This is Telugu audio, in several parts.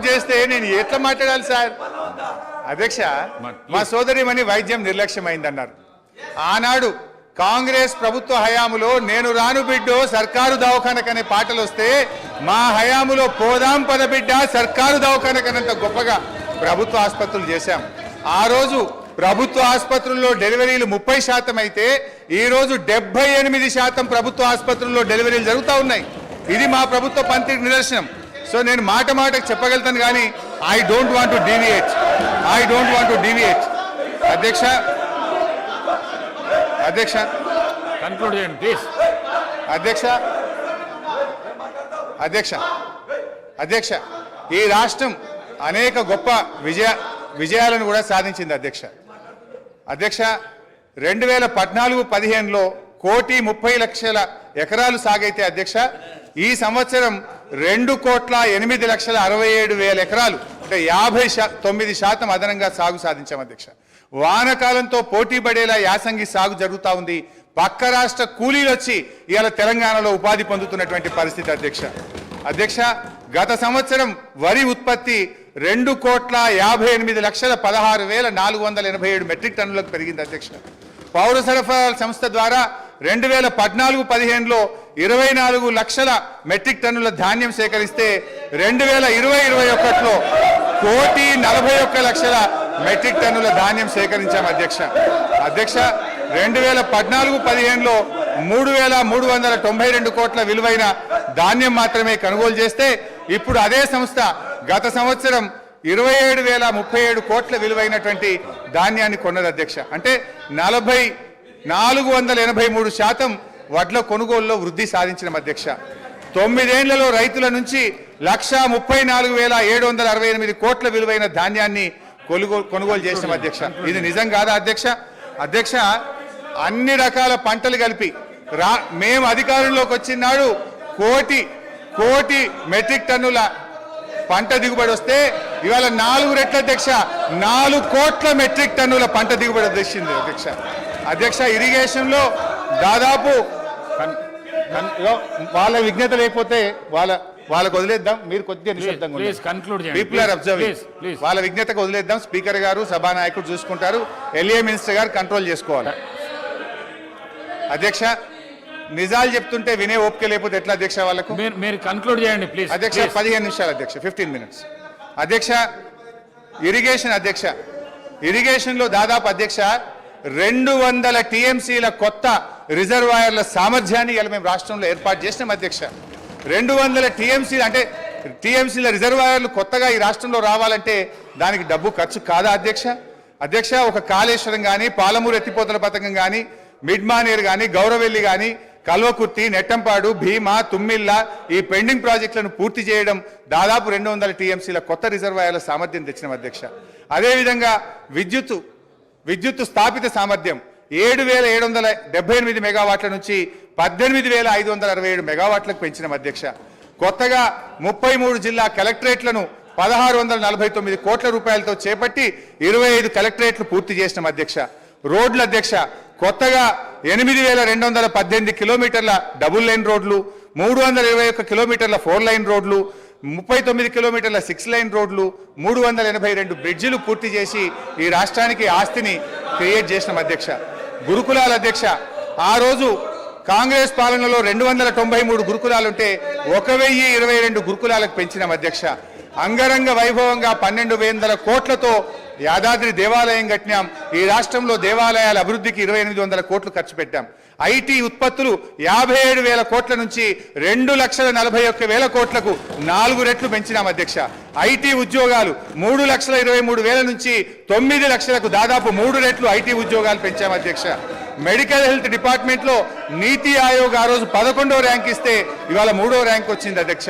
ప్రొవోక్ చేస్తే నేను ఎట్లా మాట్లాడాలి సార్? అధ్యక్ష, మా సోదరిమణి వైద్యం నిర్లక్ష్యమైందన్నారు. ఆనాడు కాంగ్రెస్ ప్రభుత్వ హయాములో నేను రాను బిడ్డో సర్కారు దవాఖానకనే పాటలు వస్తే మా హయాములో పోదాం పద బిడ్డ సర్కారు దవాఖానకనంత గొప్పగా ప్రభుత్వ ఆసుపత్రులు చేశాం. ఆ రోజు ప్రభుత్వ ఆసుపత్రుల్లో డెలివరీలు 30% అయితే ఈ రోజు 78% ప్రభుత్వ ఆసుపత్రుల్లో డెలివరీలు జరుగుతూ ఉన్నాయి. ఇది మా ప్రభుత్వ పనితీరు నిదర్శనం. సో నేను మాటకు చెప్పగలుగుతాను కానీ I don't want to deviate. అధ్యక్ష కన్క్లూడ్ చేయండి ప్లీజ్. అధ్యక్ష ఈ రాష్ట్రం అనేక గొప్ప విజయాలను కూడా సాధించింది. అధ్యక్ష 2014-15లో 1,30,00,000 ఎకరాలు సాగైతే అధ్యక్ష ఈ సంవత్సరం 2,08,67,000 ఎకరాలు అంటే 59% అదనంగా సాగు సాధించాం. అధ్యక్ష వానకాలంతో పోటీ పడేలా యాసంగి సాగు జరుగుతూ ఉంది. పక్క రాష్ట్ర కూలీలు వచ్చి ఇవాళ తెలంగాణలో ఉపాధి పొందుతున్నటువంటి పరిస్థితి. అధ్యక్ష గత సంవత్సరం వరి ఉత్పత్తి 2,58,16,487 మెట్రిక్ టన్నులకు పెరిగింది. అధ్యక్ష పౌర సరఫరాల సంస్థ ద్వారా 2014-15లో 24 లక్షల మెట్రిక్ టన్నుల ధాన్యం సేకరిస్తే 2020-21లో 1,41,00,000 మెట్రిక్ టన్నుల ధాన్యం సేకరించాం. అధ్యక్ష 2014-15లో 3,392 కోట్ల విలువైన ధాన్యం మాత్రమే కొనుగోలు చేస్తే ఇప్పుడు అదే సంస్థ గత సంవత్సరం 27,037 కోట్ల విలువైనటువంటి ధాన్యాన్ని కొన్నది. అధ్యక్ష అంటే 483% వడ్ల కొనుగోలులో వృద్ధి సాధించిన. అధ్యక్ష 9 ఏళ్లలో రైతుల నుంచి 1,34,768 కోట్ల విలువైన ధాన్యాన్ని కొనుగోలు చేసిన. అధ్యక్ష ఇది నిజం కాదా? అధ్యక్ష అన్ని రకాల పంటలు కలిపి మేము అధికారంలోకి వచ్చినాడు కోటి మెట్రిక్ టన్నుల పంట దిగుబడి వస్తే ఇవాళ 4 రెట్ల అధ్యక్ష 4 కోట్ల మెట్రిక్ టన్నుల పంట దిగుబడి వచ్చింది. అధ్యక్ష ఇరిగేషన్లో దాదాపు వాళ్ళ విజ్ఞత లేకపోతే వాళ్ళకు వదిలేద్దాం. మీరు కొద్దిగా నిశ్శబ్దంగా పీపుల్ ఆర్ అబ్జర్వింగ్. వాళ్ళ విజ్ఞతకు వదిలేద్దాం. స్పీకర్ గారు సభానాయకుడు చూసుకుంటారు. ఎల్ఏ మినిస్టర్ గారు కంట్రోల్ చేసుకోవాలి. అధ్యక్ష నిజాలు చెప్తుంటే వినే ఓపిక లేకపోతే ఎట్లా అధ్యక్ష? వాళ్ళకు మీరు కన్క్లూడ్ చేయండి ప్లీజ్. అధ్యక్ష 15 నిమిషాలు. అధ్యక్ష 15 మినిట్స్. అధ్యక్ష ఇరిగేషన్లో దాదాపు అధ్యక్ష 200 టీఎంసీల కొత్త రిజర్వాయర్ల సామర్థ్యాన్ని ఇలా మేము రాష్ట్రంలో ఏర్పాటు చేసినాం. అధ్యక్ష 200 టీఎంసీలు అంటే టీఎంసీల రిజర్వాయర్లు కొత్తగా ఈ రాష్ట్రంలో రావాలంటే దానికి డబ్బు ఖర్చు కాదా? అధ్యక్ష ఒక కాళేశ్వరం కానీ, పాలమూరు ఎత్తిపోతల పథకం కానీ, మిడ్మానేర్ కానీ, గౌరవెల్లి కానీ, కల్వకుర్తి, నెట్టంపాడు, భీమా, తుమ్మిళ్ళ ఈ పెండింగ్ ప్రాజెక్టులను పూర్తి చేయడం దాదాపు 200 టీఎంసీల కొత్త రిజర్వాయర్ల సామర్థ్యం తెచ్చినాం. అధ్యక్ష అదేవిధంగా విద్యుత్ స్థాపిత సామర్థ్యం 7,778 మెగావాట్ల నుంచి 18,567 మెగావాట్లకు పెంచినాం. అధ్యక్ష కొత్తగా 33 జిల్లా కలెక్టరేట్లను 1,649 కోట్ల రూపాయలతో చేపట్టి 25 కలెక్టరేట్లు పూర్తి చేసినాం. అధ్యక్ష రోడ్లు అధ్యక్ష కొత్తగా 8,218 కిలోమీటర్ల డబుల్ లైన్ రోడ్లు, 321 కిలోమీటర్ల 4 లైన్ రోడ్లు, 39 కిలోమీటర్ల 6 లైన్ రోడ్లు, 382 బ్రిడ్జిలు పూర్తి చేసి ఈ రాష్ట్రానికి ఆస్తిని క్రియేట్ చేసినాం. అధ్యక్ష గురుకులాల అధ్యక్ష ఆ రోజు కాంగ్రెస్ పాలనలో 293 గురుకులాలుంటే 1,022 గురుకులాలకు పెంచినాం. అధ్యక్ష అంగరంగ వైభవంగా 1,200 కోట్లతో యాదాద్రి దేవాలయం కట్టినాం. ఈ రాష్ట్రంలో దేవాలయాల అభివృద్ధికి 2,800 కోట్లు ఖర్చు పెట్టాం. ఐటీ ఉత్పత్తులు 57,000 కోట్ల నుంచి 2,41,000 కోట్లకు 4 రెట్లు పెంచినాం. అధ్యక్ష ఐటీ ఉద్యోగాలు 3,23,000 నుంచి 9 లక్షలకు దాదాపు 3 రెట్లు ఐటీ ఉద్యోగాలు పెంచాం. అధ్యక్ష మెడికల్ హెల్త్ డిపార్ట్మెంట్లో నీతి ఆయోగ్ ఆ రోజు 11వ ర్యాంక్ ఇస్తే ఇవాళ 3వ ర్యాంక్ వచ్చింది. అధ్యక్ష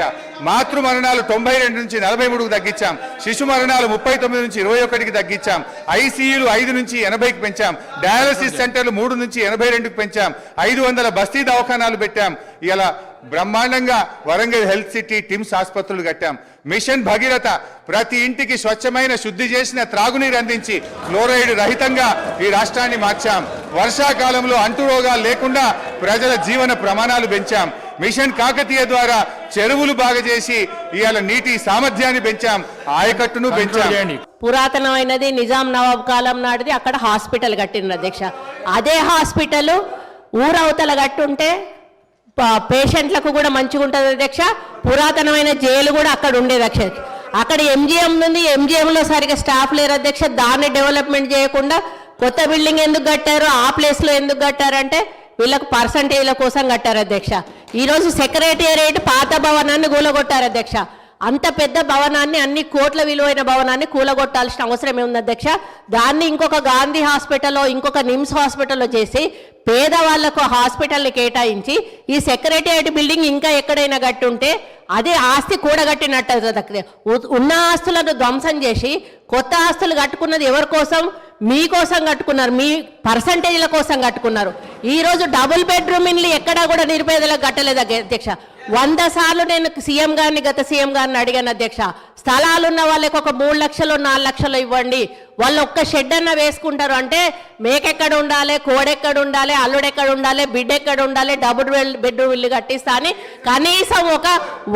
మాతృ మరణాలు 92 నుంచి 43కు తగ్గించాం. శిశు మరణాలు 39 నుంచి 21కి తగ్గించాం. ఐసీయూలు 5 నుంచి 80కి పెంచాం. డయాలసిస్ సెంటర్లు 3 నుంచి 82కి పెంచాం. 500 బస్తీ దవాఖానాలు పెట్టాం. ఇలా బ్రహ్మాండంగా వరంగల్ హెల్త్ సిటీ టిమ్స్ ఆసుపత్రులు కట్టాం. మిషన్ భగీరథ ప్రతి ఇంటికి స్వచ్ఛమైన శుద్ధి చేసిన త్రాగునీరు అందించి ఫ్లోరైడ్ రహితంగా ఈ రాష్ట్రాన్ని మార్చాం. వర్షాకాలంలో అంటు రోగాలు లేకుండా ప్రజల జీవన ప్రమాణాలు పెంచాం. మిషన్ కాకతీయ ద్వారా చెరువులు బాగా చేసి ఇవాళ నీటి సామర్థ్యాన్ని పెంచాం, ఆయకట్టును పెంచాం. చేయండి. పురాతనమైనది నిజాం నవాబ్ కాలం నాటిది. అక్కడ హాస్పిటల్ కట్టిండ్రు అధ్యక్ష. అదే హాస్పిటల్ ఊరవతల కట్టుంటే పేషెంట్లకు కూడా మంచిగా ఉంటుంది అధ్యక్ష. పురాతనమైన జైలు కూడా అక్కడ ఉండేది అధ్యక్ష. అక్కడ ఎంజిఎం ఉంది, ఎంజిఎంలో సరిగా స్టాఫ్ లేరు అధ్యక్ష. దాన్ని డెవలప్మెంట్ చేయకుండా కొత్త బిల్డింగ్ ఎందుకు కట్టారు, ఆ ప్లేస్లో ఎందుకు కట్టారంటే వీళ్ళకు పర్సంటేజ్ల కోసం కట్టారు అధ్యక్ష. ఈరోజు సెక్రటేరియట్ పాత భవనాన్ని కూలగొట్టారు అధ్యక్ష. అంత పెద్ద భవనాన్ని, అన్ని కోట్ల విలువైన భవనాన్ని కూలగొట్టాల్సిన అవసరం ఏముంది అధ్యక్ష? దాన్ని ఇంకొక గాంధీ హాస్పిటల్లో, ఇంకొక నిమ్స్ హాస్పిటల్లో చేసి పేదవాళ్లకు హాస్పిటల్ని కేటాయించి ఈ సెక్రటేరియట్ బిల్డింగ్ ఇంకా ఎక్కడైనా కట్టుంటే అదే ఆస్తి కూడగట్టినట్టు అవుతుంది. ఉన్న ఆస్తులను ధ్వంసం చేసి కొత్త ఆస్తులు కట్టుకున్నది ఎవరి కోసం? మీకోసం కట్టుకున్నారు, మీ పర్సంటేజ్ల కోసం కట్టుకున్నారు. ఈరోజు డబుల్ బెడ్రూమ్ ఇల్లు ఎక్కడా కూడా నిరుపేదలకు కట్టలేదు అధ్యక్ష. 100 సార్లు నేను సీఎం గారిని, గత సీఎం గారిని అడిగాను అధ్యక్ష. స్థలాలున్న వాళ్ళకి ఒక 3 లక్షలు 4 లక్షలు ఇవ్వండి, వాళ్ళు ఒక్క షెడ్ అన్న వేసుకుంటారు అంటే మేకెక్కడ ఉండాలి, కోడెక్కడ ఉండాలి, అల్లుడెక్కడ ఉండాలి, బిడ్డ ఎక్కడ ఉండాలి, డబుల్ బెడ్రూమ్ ఇల్లు కట్టిస్తా అని కనీసం ఒక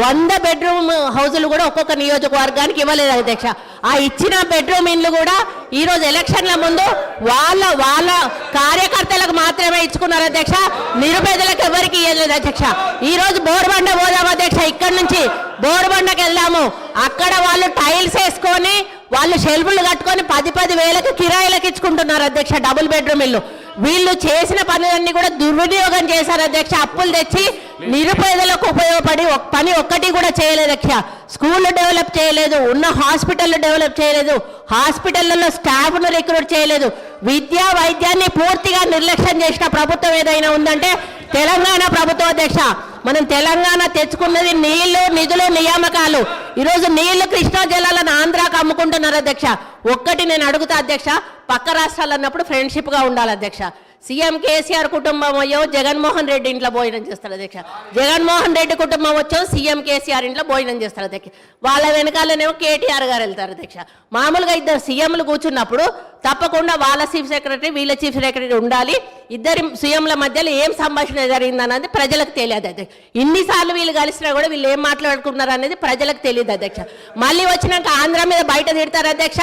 100 బెడ్రూమ్ హౌజులు కూడా ఒక్కొక్క నియోజకవర్గానికి ఇవ్వలేదు అధ్యక్ష. ఆ ఇచ్చిన బెడ్రూమ్ ఇల్లు కూడా ఈరోజు ఎలక్షన్ల ముందు వాళ్ళ కార్యకర్తలకు మాత్రమే ఇచ్చుకున్నారు అధ్యక్ష. నిరుపేదలకు ఎవరికి ఇవ్వలేదు అధ్యక్ష. ఈరోజు బోర్బండ పోదాం అధ్యక్ష, ఇక్కడి నుంచి బోర్బండకి వెళ్దాము. అక్కడ వాళ్ళు టైల్స్ వేసుకొని వాళ్ళు షెల్ఫ్లు కట్టుకొని 10-10 వేలకు కిరాయిలకు ఇచ్చుకుంటున్నారు అధ్యక్ష డబుల్ బెడ్రూమ్ ఇల్లు. వీళ్ళు చేసిన పనులన్నీ కూడా దుర్వినియోగం చేశారు అధ్యక్ష. అప్పులు తెచ్చి నిరుపేదలకు ఉపయోగపడి పని ఒక్కటి కూడా చేయలేదు అధ్యక్ష. స్కూళ్ళు డెవలప్ చేయలేదు, ఉన్న హాస్పిటల్ డెవలప్ చేయలేదు, హాస్పిటళ్లలో స్టాఫ్ను రిక్రూట్ చేయలేదు, విద్యా వైద్యాన్ని పూర్తిగా నిర్లక్ష్యం చేసిన ప్రభుత్వం ఏదైనా ఉందంటే తెలంగాణ ప్రభుత్వం అధ్యక్ష. మనం తెలంగాణ తెచ్చుకున్నది నీళ్లు, నిధులు, నియామకాలు. ఈరోజు నీళ్లు కృష్ణా జలాలను ఆంధ్రాకు అమ్ముకుంటున్నారు అధ్యక్ష. ఒక్కటి నేను అడుగుతా అధ్యక్ష, పక్క రాష్ట్రాలు అన్నప్పుడు ఫ్రెండ్షిప్గా ఉండాలి అధ్యక్ష. సీఎం కేసీఆర్ కుటుంబం అయ్యో జగన్మోహన్ రెడ్డి ఇంట్లో భోజనం చేస్తారు అధ్యక్ష. జగన్మోహన్ రెడ్డి కుటుంబం వచ్చో సీఎం కేసీఆర్ ఇంట్లో భోజనం చేస్తారు అధ్యక్ష. వాళ్ళ వెనకాలనేమో కేటీఆర్ గారు వెళ్తారు అధ్యక్ష. మామూలుగా ఇద్దరు సీఎంలు కూర్చున్నప్పుడు తప్పకుండా వాళ్ళ చీఫ్ సెక్రటరీ, వీళ్ళ చీఫ్ సెక్రటరీ ఉండాలి. ఇద్దరి సీఎంల మధ్యలో ఏం సంభాషణ జరిగిందన్నది ప్రజలకు తెలియదు అధ్యక్ష. ఇన్నిసార్లు వీళ్ళు కలిసినా కూడా వీళ్ళు ఏం మాట్లాడుకున్నారు అనేది ప్రజలకు తెలియదు అధ్యక్ష. మళ్ళీ వచ్చినాక ఆంధ్ర మీద బయట తిడతారు అధ్యక్ష,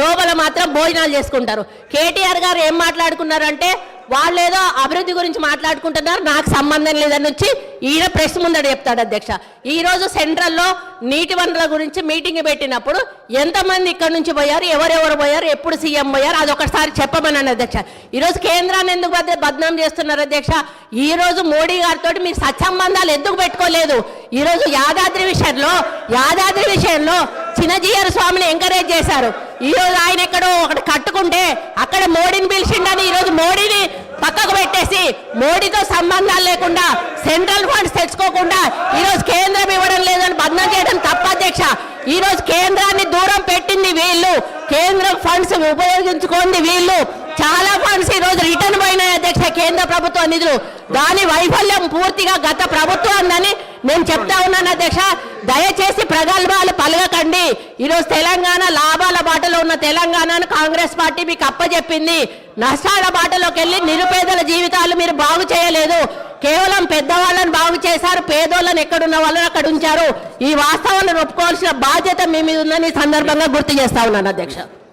లోపల మాత్రం భోజనాలు చేసుకుంటారు. కేటీఆర్ గారు ఏం మాట్లాడుకున్నారంటే వాళ్ళు ఏదో అభివృద్ధి గురించి మాట్లాడుకుంటున్నారు, నాకు సంబంధం లేదని వచ్చి ఈయన ప్రెస్ ముందట చెప్తాడు అధ్యక్ష. ఈరోజు సెంట్రల్లో నీటి వనరుల గురించి మీటింగ్ పెట్టినప్పుడు ఎంతమంది ఇక్కడ నుంచి పోయారు, ఎవరెవరు పోయారు, ఎప్పుడు సీఎం పోయారు, అది ఒకసారి చెప్పమన్నాను అధ్యక్ష. ఈరోజు కేంద్రాన్ని ఎందుకు బద్నాం చేస్తున్నారు అధ్యక్ష? ఈరోజు మోడీ గారితో మీరు సత్సంబంధాలు ఎందుకు పెట్టుకోలేదు? ఈరోజు యాదాద్రి విషయంలో చిన్నజీయర్ స్వామిని ఎంకరేజ్ చేశారు. ఈరోజు ఆయన ఎక్కడో ఒకటి కట్టుకుంటే అక్కడ మోడీని పిలిచిండని ఈరోజు మోడీని పక్కకు పెట్టేసి మోడీతో సంబంధాలు లేకుండా సెంట్రల్ ఫండ్స్ తెచ్చుకోకుండా ఈరోజు కేంద్రం ఇవ్వడం లేదని బదనాం చేయడం తప్ప అధ్యక్ష. ఈరోజు కేంద్రాన్ని దూరం పెట్టింది వీళ్ళు, కేంద్రం ఫండ్స్ ఉపయోగించుకోండి వీళ్ళు. చాలా ఫండ్స్ ఈరోజు రిటర్న్ పోయినాయి అధ్యక్ష, కేంద్ర ప్రభుత్వ నిధులు. దాని వైఫల్యం పూర్తిగా గత ప్రభుత్వం ఉందని నేను చెప్తా ఉన్నాను అధ్యక్ష. దయచేసి ప్రగల్భాలు పలగకండి. ఈరోజు తెలంగాణ లాభాల బాటలో ఉన్న తెలంగాణను కాంగ్రెస్ పార్టీ మీకు అప్పచెప్పింది. నష్టాల బాటలోకి వెళ్ళి నిరుపేదల జీవితాలు మీరు బాగు చేయలేదు. కేవలం పెద్దవాళ్ళని బాగు చేశారు, పేదోళ్ళని ఎక్కడున్న వాళ్ళని అక్కడ ఉంచారు. ఈ వాస్తవాన్ని ఒప్పుకోవాల్సిన బాధ్యత మీ మీద ఉందని ఈ సందర్భంగా గుర్తు చేస్తా ఉన్నాను అధ్యక్ష.